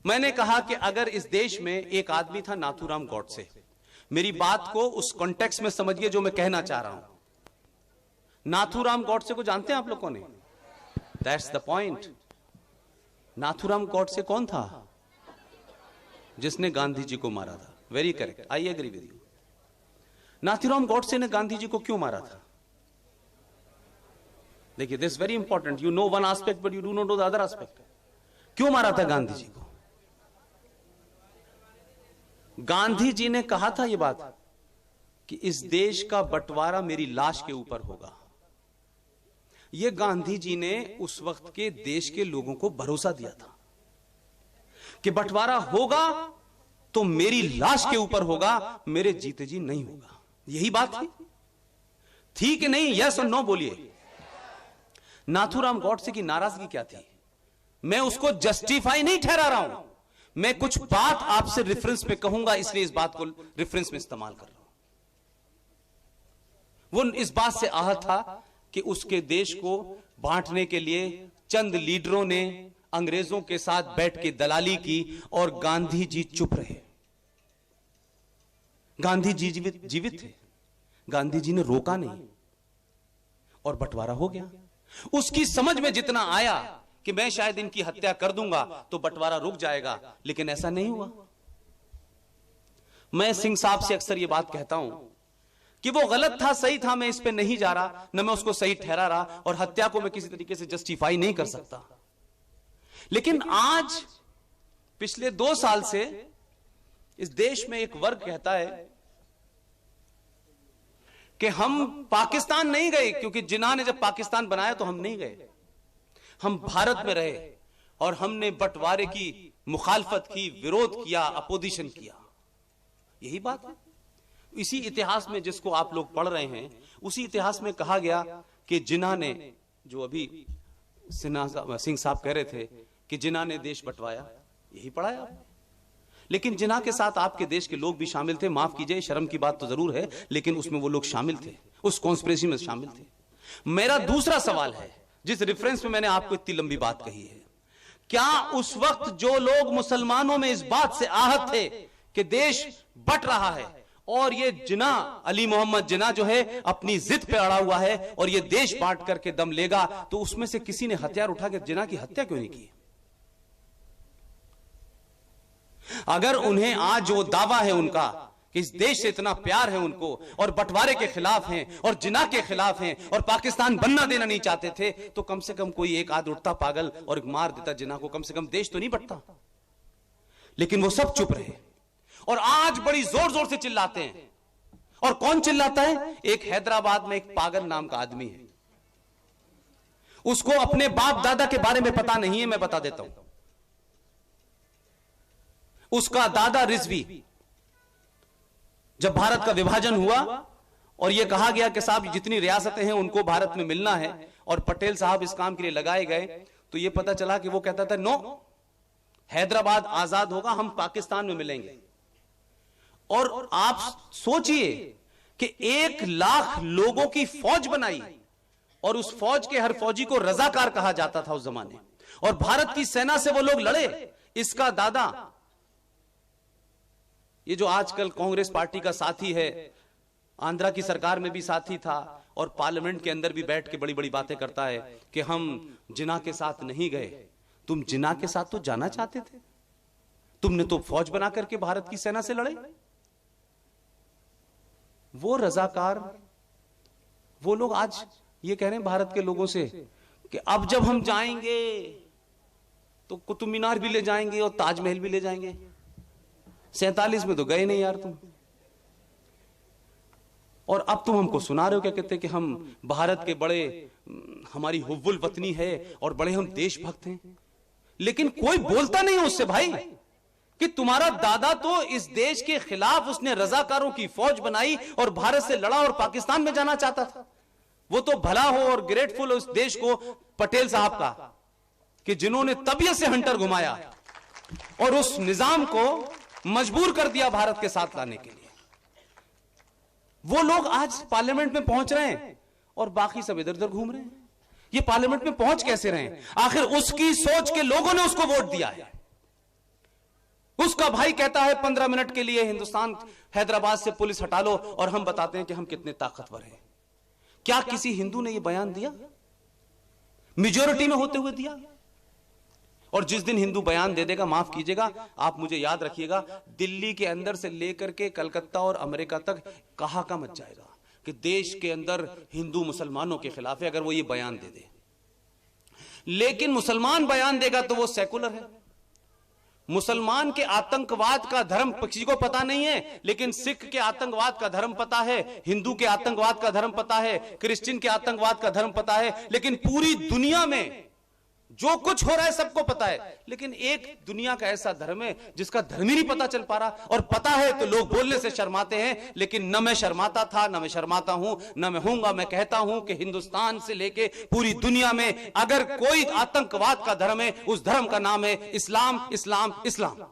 मैंने कहा कि अगर इस देश में एक आदमी था नाथूराम गॉडसे, मेरी बात को उस कॉन्टेक्स्ट में समझिए जो मैं कहना चाह रहा हूं। नाथूराम गॉडसे को जानते हैं आप लोगों ने? That's the point. Nathuram Godse कौन था? जिसने गांधी जी को मारा था। Very correct, I agree with you. Nathuram Godse ने गांधी जी को क्यों मारा था? देखिए, this very important. You know one aspect but you do not know the other aspect. क्यों मारा था गांधी जी को? गांधी जी ने कहा था यह बात कि इस देश का बंटवारा मेरी लाश के ऊपर होगा। यह गांधी जी ने उस वक्त के देश के लोगों को भरोसा दिया था कि बंटवारा होगा तो मेरी लाश के ऊपर होगा, मेरे जीते जी नहीं होगा। यही बात थी कि नहीं? यस और नो बोलिए। नाथूराम गॉडसे की नाराजगी क्या थी? मैं उसको जस्टिफाई नहीं ठहरा रहा हूं, मैं कुछ बात आपसे रेफरेंस पे कहूंगा, इसलिए इस बात को रेफरेंस में इस्तेमाल कर रहा हूं। वो इस बात से आहत था कि उसके देश को बांटने के लिए चंद लीडरों ने अंग्रेजों के साथ बैठ के दलाली की और गांधी जी चुप रहे। गांधी जी जीवित थे, गांधी जी ने रोका नहीं और बंटवारा हो गया। उसकी समझ में जितना आया कि मैं शायद इनकी हत्या कर दूंगा तो बंटवारा रुक जाएगा, लेकिन ऐसा नहीं हुआ। मैं सिंह साहब से अक्सर यह बात कहता हूं कि वो गलत था, सही था, मैं इस पे नहीं जा रहा, न मैं उसको सही ठहरा रहा, और हत्या को मैं किसी तरीके से जस्टिफाई नहीं कर सकता। लेकिन आज पिछले 2 साल से इस देश में एक वर्ग कहता है कि हम पाकिस्तान नहीं गए, क्योंकि जिन्ना ने जब पाकिस्तान बनाया तो हम नहीं गए, हम भारत में रहे और हमने बंटवारे की मुखालफत की, विरोध किया, अपोजिशन किया। यही बात है। इसी इतिहास में जिसको आप लोग पढ़ रहे हैं, उसी इतिहास में कहा गया कि जिन्ना ने, जो अभी सिंह साहब कह रहे थे कि जिन्ना ने देश बंटवाया, यही पढ़ाया। लेकिन जिन्ना के साथ आपके देश के लोग भी शामिल थे। माफ कीजिए, शर्म की बात तो जरूर है, लेकिन उसमें वो लोग शामिल थे, उस कॉन्स्पिरेसी में शामिल थे। मेरा दूसरा सवाल है, जिस रेफरेंस में मैंने आपको इतनी लंबी बात कही है, क्या उस वक्त जो लोग मुसलमानों में इस बात से आहत थे कि देश बंट रहा है और ये जिन्ना, अली मोहम्मद जिन्ना जो है अपनी जिद पे अड़ा हुआ है और ये देश बांट करके दम लेगा, तो उसमें से किसी ने हथियार उठा के जिन्ना की हत्या क्यों नहीं की? अगर उन्हें आज जो दावा है उनका कि इस देश से इतना प्यार है उनको और बंटवारे के खिलाफ हैं और जिन्ना के खिलाफ हैं और पाकिस्तान बनना देना नहीं चाहते थे, तो कम से कम कोई एक आध उठता पागल और मार देता जिन्ना को, कम से कम देश तो नहीं बंटता। लेकिन वो सब चुप रहे और आज बड़ी जोर जोर से चिल्लाते हैं। और कौन चिल्लाता है? एक हैदराबाद में एक पागल नाम का आदमी है, उसको अपने बाप दादा के बारे में पता नहीं है। मैं बता देता हूं, उसका दादा रिजवी, जब भारत का विभाजन हुआ और यह कहा गया कि साहब जितनी रियासतें हैं उनको भारत में मिलना है और पटेल साहब इस काम के लिए लगाए गए, तो यह पता चला कि वो कहता था नो, हैदराबाद आजाद होगा, हम पाकिस्तान में मिलेंगे। और आप सोचिए कि 1 लाख लोगों की फौज बनाई और उस फौज के हर फौजी को रजाकार कहा जाता था उस जमाने, और भारत की सेना से वो लोग लड़े। इसका दादा, ये जो आजकल कांग्रेस पार्टी का साथी है, आंध्रा की सरकार में भी साथी था और पार्लियामेंट के अंदर भी बैठ के बड़ी बड़ी बातें करता है कि हम जिन्ना के साथ नहीं गए। तुम जिन्ना के साथ तो जाना चाहते थे, तुमने तो फौज बना करके भारत की सेना से लड़े। वो रजाकार, वो लोग आज ये कह रहे हैं भारत के लोगों से कि अब जब हम जाएंगे तो कुतुब मीनार भी ले जाएंगे और ताजमहल भी ले जाएंगे। 47 में तो गए नहीं यार तुम, और अब तुम हमको सुना रहे हो क्या कहते कि हम भारत के बड़े, हमारी हुब्बुल वतनी है और बड़े हम देशभक्त हैं। लेकिन कोई बोलता नहीं है उससे भाई कि तुम्हारा दादा तो इस देश के खिलाफ उसने रजाकारों की फौज बनाई और भारत से लड़ा और पाकिस्तान में जाना चाहता था। वो तो भला हो और ग्रेटफुल उस देश को पटेल साहब का कि जिन्होंने तबीयत से हंटर घुमाया और उस निजाम को मजबूर कर दिया भारत के साथ लाने के लिए। वो लोग आज पार्लियामेंट में पहुंच रहे हैं और बाकी सब इधर उधर घूम रहे हैं। ये पार्लियामेंट में पहुंच कैसे रहे हैं? आखिर उसकी सोच के लोगों ने उसको वोट दिया है। रूस का भाई कहता है 15 मिनट के लिए हिंदुस्तान हैदराबाद से पुलिस हटा लो, और हम बताते हैं कि हम कितने ताकतवर हैं। क्या किसी हिंदू ने यह बयान दिया? मेजॉरिटी में होते हुए दिया? और जिस दिन हिंदू बयान दे देगा, माफ कीजिएगा, आप मुझे याद रखिएगा, दिल्ली के अंदर से लेकर के कलकत्ता और अमेरिका तक कहा का मच जाएगा कि देश के अंदर हिंदू मुसलमानों के खिलाफ है, अगर वो ये बयान दे दे। लेकिन मुसलमान बयान देगा तो वो सेकुलर है। मुसलमान के आतंकवाद का धर्म किसी को पता नहीं है, लेकिन सिख के आतंकवाद का धर्म पता है, हिंदू के आतंकवाद का धर्म पता है, क्रिश्चियन के आतंकवाद का धर्म पता है। लेकिन पूरी दुनिया में जो कुछ हो रहा है सबको पता है, लेकिन एक दुनिया का ऐसा धर्म है जिसका धर्म ही नहीं पता चल पा रहा। और पता है तो लोग बोलने से शर्माते हैं, लेकिन न मैं शर्माता था, न मैं शर्माता हूं, न मैं हूंगा। मैं कहता हूं कि हिंदुस्तान से लेके पूरी दुनिया में अगर कोई आतंकवाद का धर्म है, उस धर्म का नाम है इस्लाम, इस्लाम, इस्लाम।